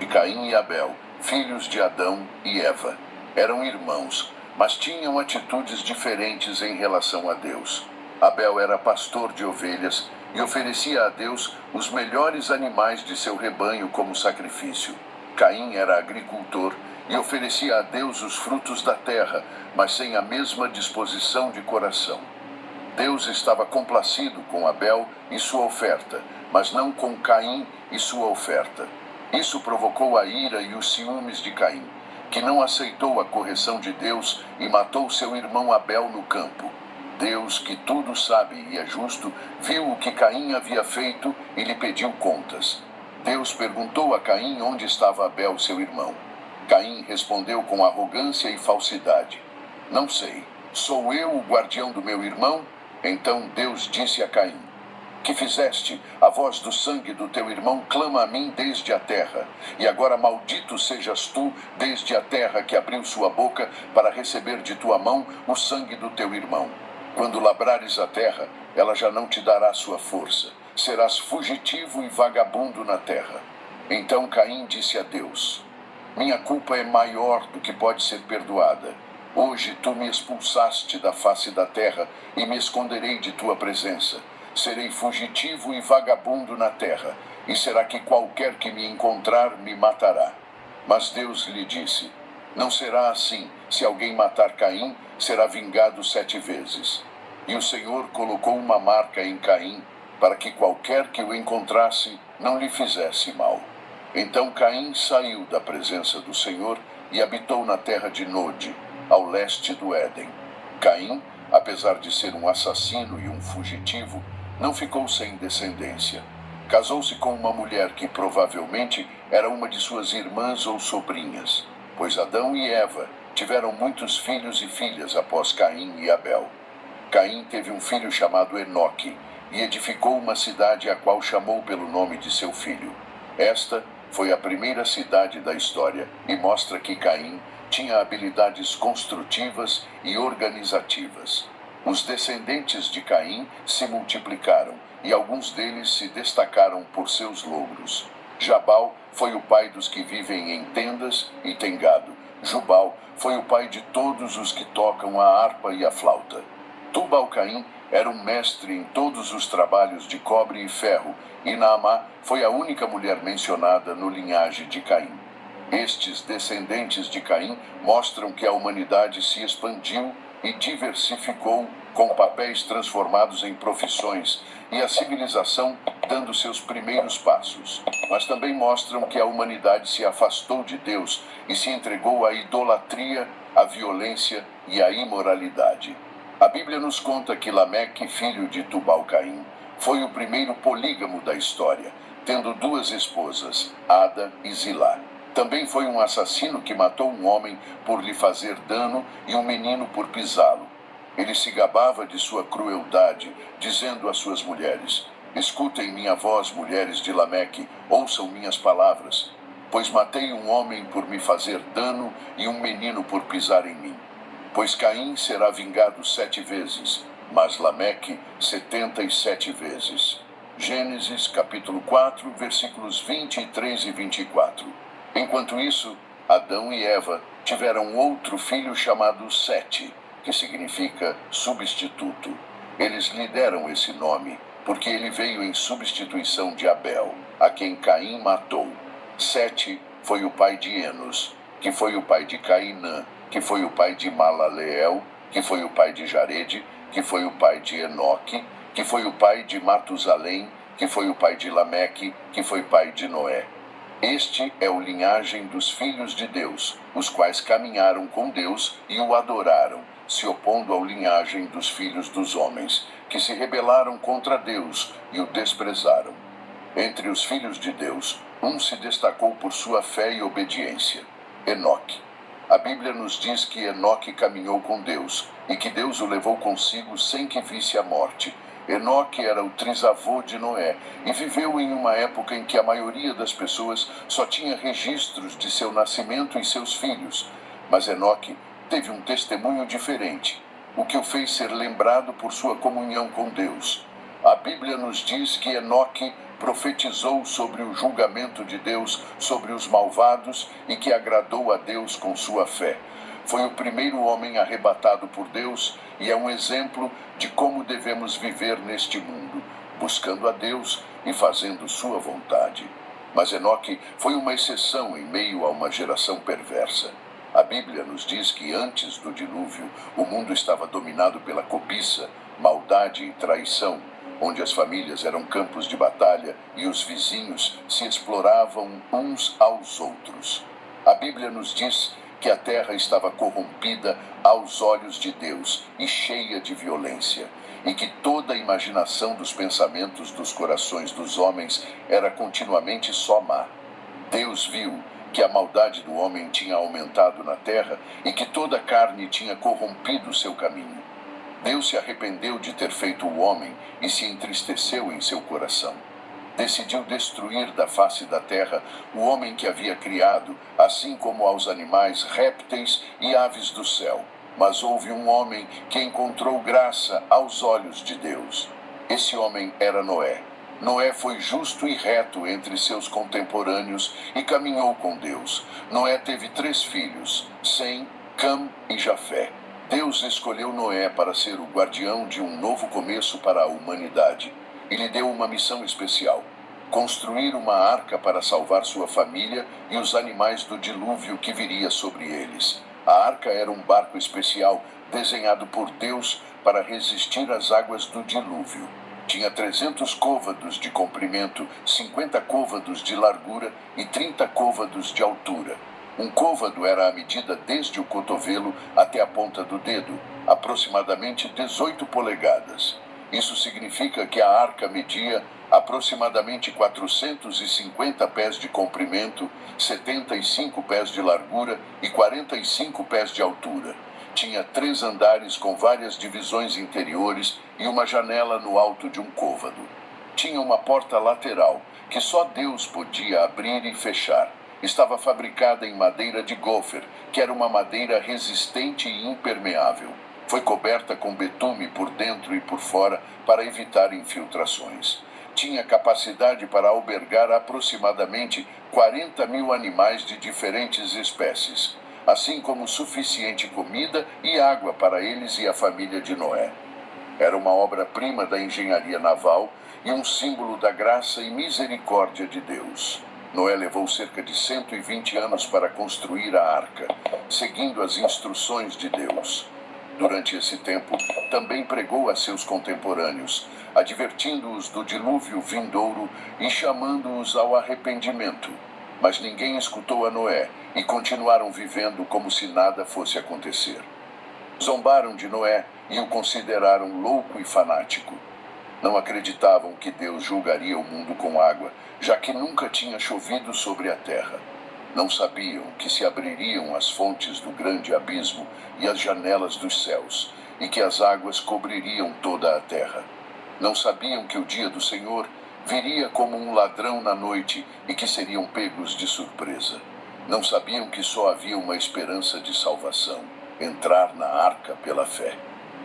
E Caim e Abel, filhos de Adão e Eva, eram irmãos, mas tinham atitudes diferentes em relação a Deus. Abel era pastor de ovelhas e oferecia a Deus os melhores animais de seu rebanho como sacrifício. Caim era agricultor e oferecia a Deus os frutos da terra, mas sem a mesma disposição de coração. Deus estava complacido com Abel e sua oferta, mas não com Caim e sua oferta. Isso provocou a ira e os ciúmes de Caim, que não aceitou a correção de Deus e matou seu irmão Abel no campo. Deus, que tudo sabe e é justo, viu o que Caim havia feito e lhe pediu contas. Deus perguntou a Caim onde estava Abel, seu irmão. Caim respondeu com arrogância e falsidade: Não sei, sou eu o guardião do meu irmão? Então Deus disse a Caim: Que fizeste? A voz do sangue do teu irmão clama a mim desde a terra. E agora maldito sejas tu desde a terra que abriu sua boca para receber de tua mão o sangue do teu irmão. Quando labrares a terra, ela já não te dará sua força. Serás fugitivo e vagabundo na terra. Então Caim disse a Deus: Minha culpa é maior do que pode ser perdoada. Hoje tu me expulsaste da face da terra e me esconderei de tua presença. Serei fugitivo e vagabundo na terra, e será que qualquer que me encontrar me matará. Mas Deus lhe disse: Não será assim. Se alguém matar Caim, será vingado 7 vezes. E o Senhor colocou uma marca em Caim, para que qualquer que o encontrasse não lhe fizesse mal. Então Caim saiu da presença do Senhor e habitou na terra de Nod, ao leste do Éden. Caim, apesar de ser um assassino e um fugitivo, não ficou sem descendência. Casou-se com uma mulher que provavelmente era uma de suas irmãs ou sobrinhas, pois Adão e Eva tiveram muitos filhos e filhas após Caim e Abel. Caim teve um filho chamado Enoque e edificou uma cidade a qual chamou pelo nome de seu filho. Esta foi a primeira cidade da história e mostra que Caim tinha habilidades construtivas e organizativas. Os descendentes de Caim se multiplicaram e alguns deles se destacaram por seus logros. Jabal foi o pai dos que vivem em tendas e tem gado. Jubal foi o pai de todos os que tocam a harpa e a flauta. Tubal-Caim era um mestre em todos os trabalhos de cobre e ferro, e Naamá foi a única mulher mencionada no linhagem de Caim. Estes descendentes de Caim mostram que a humanidade se expandiu e diversificou com papéis transformados em profissões e a civilização dando seus primeiros passos. Mas também mostram que a humanidade se afastou de Deus e se entregou à idolatria, à violência e à imoralidade. A Bíblia nos conta que Lameque, filho de Tubal-Caim, foi o primeiro polígamo da história, tendo 2 esposas, Ada e Zilá. Também foi um assassino que matou um homem por lhe fazer dano e um menino por pisá-lo. Ele se gabava de sua crueldade, dizendo às suas mulheres: Escutem minha voz, mulheres de Lameque, ouçam minhas palavras, pois matei um homem por me fazer dano e um menino por pisar em mim. Pois Caim será vingado 7 vezes, mas Lameque 77 vezes. Gênesis capítulo 4, versículos 23 e 24. Enquanto isso, Adão e Eva tiveram outro filho chamado Sete, que significa substituto. Eles lhe deram esse nome porque ele veio em substituição de Abel, a quem Caim matou. Sete foi o pai de Enos, que foi o pai de Cainã, que foi o pai de Malaleel, que foi o pai de Jarede, que foi o pai de Enoque, que foi o pai de Matusalém, que foi o pai de Lameque, que foi pai de Noé. Este é o linhagem dos filhos de Deus, os quais caminharam com Deus e o adoraram, se opondo ao linhagem dos filhos dos homens, que se rebelaram contra Deus e o desprezaram. Entre os filhos de Deus, um se destacou por sua fé e obediência: Enoque. A Bíblia nos diz que Enoque caminhou com Deus e que Deus o levou consigo sem que visse a morte. Enoque era o trisavô de Noé e viveu em uma época em que a maioria das pessoas só tinha registros de seu nascimento e seus filhos. Mas Enoque teve um testemunho diferente, o que o fez ser lembrado por sua comunhão com Deus. A Bíblia nos diz que Enoque profetizou sobre o julgamento de Deus sobre os malvados e que agradou a Deus com sua fé. Foi o primeiro homem arrebatado por Deus e é um exemplo de como devemos viver neste mundo, buscando a Deus e fazendo sua vontade. Mas Enoque foi uma exceção em meio a uma geração perversa. A Bíblia nos diz que antes do dilúvio, o mundo estava dominado pela cobiça, maldade e traição, onde as famílias eram campos de batalha e os vizinhos se exploravam uns aos outros. A Bíblia nos diz que a terra estava corrompida aos olhos de Deus e cheia de violência, e que toda a imaginação dos pensamentos dos corações dos homens era continuamente só má. Deus viu que a maldade do homem tinha aumentado na terra e que toda a carne tinha corrompido seu caminho. Deus se arrependeu de ter feito o homem e se entristeceu em seu coração. Decidiu destruir da face da terra o homem que havia criado, assim como aos animais, répteis e aves do céu. Mas houve um homem que encontrou graça aos olhos de Deus. Esse homem era Noé. Noé foi justo e reto entre seus contemporâneos e caminhou com Deus. Noé teve 3 filhos, Sem, Cam e Jafé. Deus escolheu Noé para ser o guardião de um novo começo para a humanidade e lhe deu uma missão especial: construir uma arca para salvar sua família e os animais do dilúvio que viria sobre eles. A arca era um barco especial desenhado por Deus para resistir às águas do dilúvio. Tinha 300 côvados de comprimento, 50 côvados de largura e 30 côvados de altura. Um côvado era a medida desde o cotovelo até a ponta do dedo, aproximadamente 18 polegadas. Isso significa que a arca media aproximadamente 450 pés de comprimento, 75 pés de largura e 45 pés de altura. Tinha 3 andares com várias divisões interiores e uma janela no alto de um côvado. Tinha uma porta lateral, que só Deus podia abrir e fechar. Estava fabricada em madeira de gofer, que era uma madeira resistente e impermeável. Foi coberta com betume por dentro e por fora para evitar infiltrações. Tinha capacidade para albergar aproximadamente 40.000 animais de diferentes espécies, assim como suficiente comida e água para eles e a família de Noé. Era uma obra-prima da engenharia naval e um símbolo da graça e misericórdia de Deus. Noé levou cerca de 120 anos para construir a arca, seguindo as instruções de Deus. Durante esse tempo, também pregou a seus contemporâneos, advertindo-os do dilúvio vindouro e chamando-os ao arrependimento. Mas ninguém escutou a Noé e continuaram vivendo como se nada fosse acontecer. Zombaram de Noé e o consideraram louco e fanático. Não acreditavam que Deus julgaria o mundo com água, já que nunca tinha chovido sobre a terra. Não sabiam que se abririam as fontes do grande abismo e as janelas dos céus, e que as águas cobririam toda a terra. Não sabiam que o dia do Senhor viria como um ladrão na noite e que seriam pegos de surpresa. Não sabiam que só havia uma esperança de salvação: entrar na arca pela fé.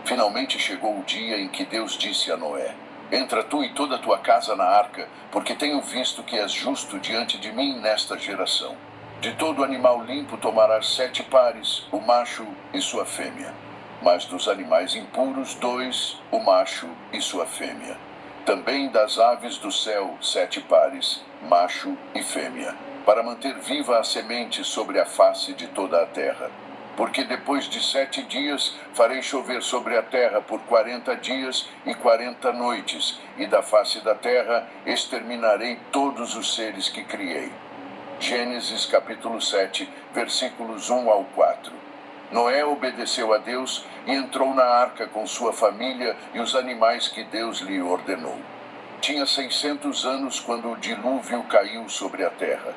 Finalmente chegou o dia em que Deus disse a Noé: entra tu e toda a tua casa na arca, porque tenho visto que és justo diante de mim nesta geração. De todo animal limpo tomarás 7 pares, o macho e sua fêmea. Mas dos animais impuros 2, o macho e sua fêmea. Também das aves do céu 7 pares, macho e fêmea, para manter viva a semente sobre a face de toda a terra. Porque depois de 7 dias farei chover sobre a terra por 40 dias e 40 noites, e da face da terra exterminarei todos os seres que criei. Gênesis capítulo 7, versículos 1 ao 4. Noé obedeceu a Deus e entrou na arca com sua família e os animais que Deus lhe ordenou. Tinha 600 anos quando o dilúvio caiu sobre a terra.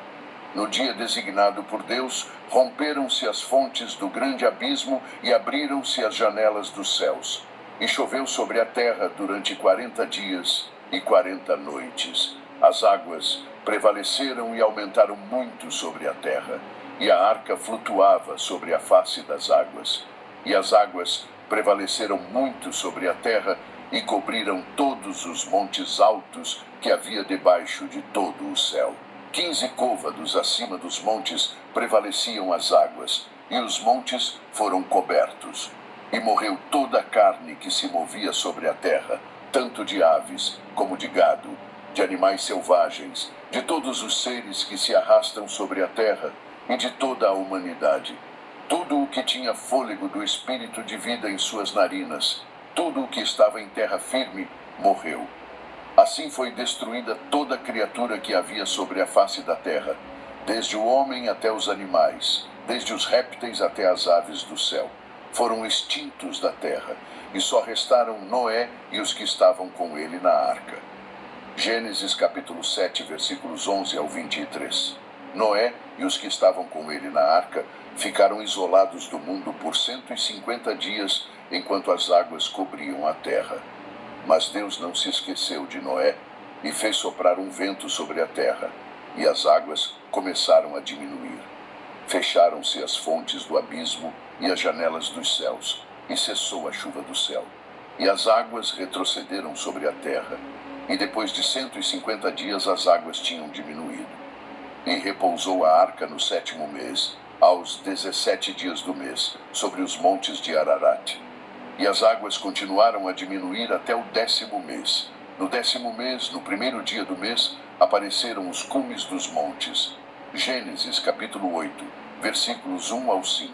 No dia designado por Deus, romperam-se as fontes do grande abismo e abriram-se as janelas dos céus. E choveu sobre a terra durante 40 dias e 40 noites. As águas prevaleceram e aumentaram muito sobre a terra, e a arca flutuava sobre a face das águas. E as águas prevaleceram muito sobre a terra, e cobriram todos os montes altos que havia debaixo de todo o céu. 15 côvados acima dos montes prevaleciam as águas, e os montes foram cobertos. E morreu toda a carne que se movia sobre a terra, tanto de aves como de gado, de animais selvagens, de todos os seres que se arrastam sobre a terra e de toda a humanidade. Tudo o que tinha fôlego do espírito de vida em suas narinas, tudo o que estava em terra firme, morreu. Assim foi destruída toda criatura que havia sobre a face da terra, desde o homem até os animais, desde os répteis até as aves do céu. Foram extintos da terra, e só restaram Noé e os que estavam com ele na arca. Gênesis capítulo 7, versículos 11 ao 23. Noé e os que estavam com ele na arca ficaram isolados do mundo por 150 dias, enquanto as águas cobriam a terra. Mas Deus não se esqueceu de Noé e fez soprar um vento sobre a terra, e as águas começaram a diminuir. Fecharam-se as fontes do abismo e as janelas dos céus, e cessou a chuva do céu. E as águas retrocederam sobre a terra, e depois de 150 dias as águas tinham diminuído. E repousou a arca no 7º mês, aos 17 dias do mês, sobre os montes de Ararat. E as águas continuaram a diminuir até o 10º mês. No 10º mês, no 1º dia do mês, apareceram os cumes dos montes. Gênesis capítulo 8, versículos 1 ao 5.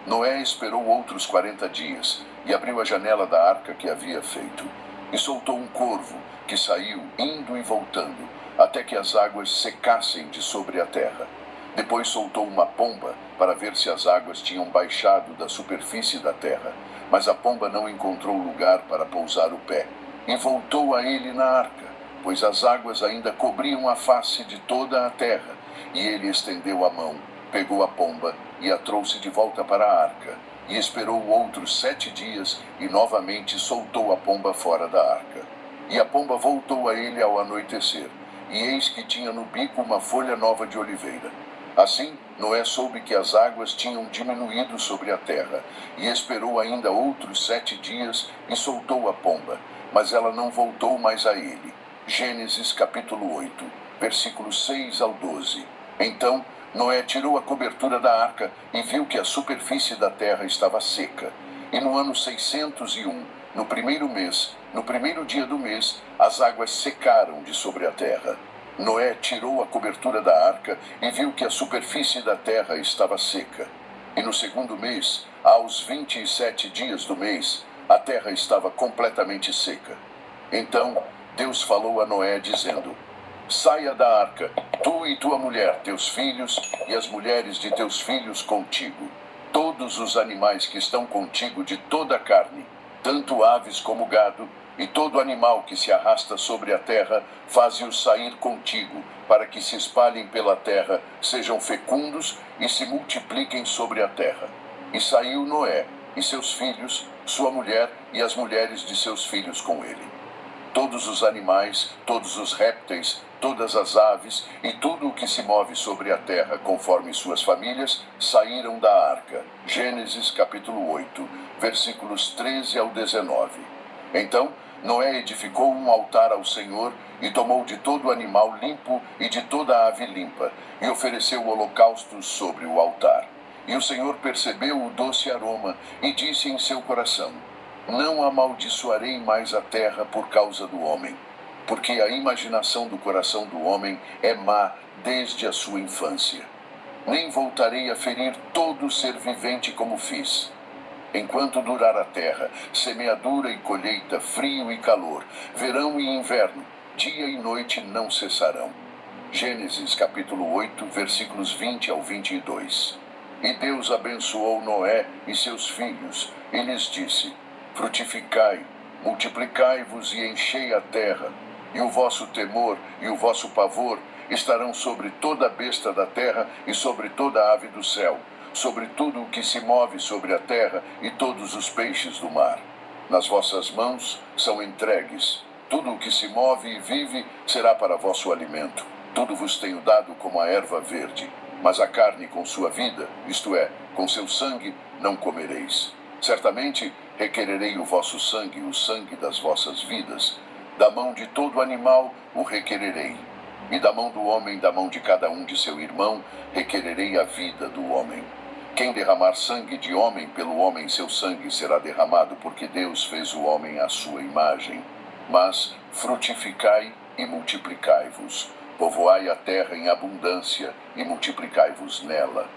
Noé esperou outros 40 dias, e abriu a janela da arca que havia feito. E soltou um corvo, que saiu indo e voltando, até que as águas secassem de sobre a terra. Depois soltou uma pomba, para ver se as águas tinham baixado da superfície da terra. Mas a pomba não encontrou lugar para pousar o pé, e voltou a ele na arca, pois as águas ainda cobriam a face de toda a terra. E ele estendeu a mão, pegou a pomba e a trouxe de volta para a arca, e esperou outros 7 dias, e novamente soltou a pomba fora da arca. E a pomba voltou a ele ao anoitecer, e eis que tinha no bico uma folha nova de oliveira. Assim, Noé soube que as águas tinham diminuído sobre a terra, e esperou ainda outros 7 dias, e soltou a pomba, mas ela não voltou mais a ele. Gênesis capítulo 8, versículos 6 ao 12. Então, Noé tirou a cobertura da arca, e viu que a superfície da terra estava seca. E no ano 601, no 1º mês, no 1º dia do mês, as águas secaram de sobre a terra. Noé tirou a cobertura da arca e viu que a superfície da terra estava seca. E no 2º mês, aos 27 dias do mês, a terra estava completamente seca. Então Deus falou a Noé, dizendo: Saia da arca, tu e tua mulher, teus filhos e as mulheres de teus filhos contigo, todos os animais que estão contigo de toda a carne, tanto aves como gado, e todo animal que se arrasta sobre a terra, faze-os sair contigo, para que se espalhem pela terra, sejam fecundos e se multipliquem sobre a terra. E saiu Noé, e seus filhos, sua mulher e as mulheres de seus filhos com ele. Todos os animais, todos os répteis, todas as aves e tudo o que se move sobre a terra, conforme suas famílias, saíram da arca. Gênesis capítulo 8, versículos 13 ao 19. Então, Noé edificou um altar ao Senhor e tomou de todo animal limpo e de toda ave limpa, e ofereceu holocaustos sobre o altar. E o Senhor percebeu o doce aroma e disse em seu coração: Não amaldiçoarei mais a terra por causa do homem, porque a imaginação do coração do homem é má desde a sua infância. Nem voltarei a ferir todo ser vivente como fiz. Enquanto durar a terra, semeadura e colheita, frio e calor, verão e inverno, dia e noite não cessarão. Gênesis capítulo 8, versículos 20 ao 22. E Deus abençoou Noé e seus filhos, e lhes disse: Frutificai, multiplicai-vos e enchei a terra, e o vosso temor e o vosso pavor estarão sobre toda a besta da terra e sobre toda a ave do céu, sobre tudo o que se move sobre a terra e todos os peixes do mar. Nas vossas mãos são entregues. Tudo o que se move e vive será para vosso alimento. Tudo vos tenho dado como a erva verde, mas a carne com sua vida, isto é, com seu sangue, não comereis. Certamente requererei o vosso sangue, o sangue das vossas vidas. Da mão de todo animal o requererei. E da mão do homem, da mão de cada um de seu irmão, requererei a vida do homem. Quem derramar sangue de homem, pelo homem seu sangue será derramado, porque Deus fez o homem à sua imagem. Mas frutificai e multiplicai-vos, povoai a terra em abundância e multiplicai-vos nela.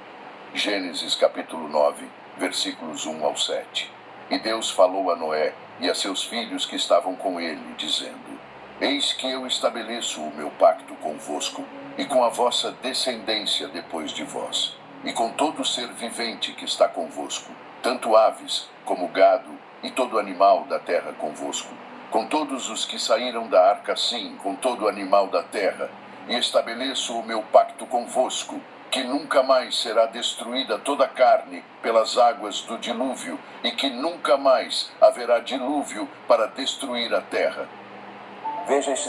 Gênesis capítulo 9, versículos 1 ao 7. E Deus falou a Noé e a seus filhos que estavam com ele, dizendo: Eis que eu estabeleço o meu pacto convosco e com a vossa descendência depois de vós, e com todo ser vivente que está convosco, tanto aves como gado e todo animal da terra convosco, com todos os que saíram da arca, sim, com todo animal da terra, e estabeleço o meu pacto convosco, que nunca mais será destruída toda a carne pelas águas do dilúvio, e que nunca mais haverá dilúvio para destruir a terra. Veja estes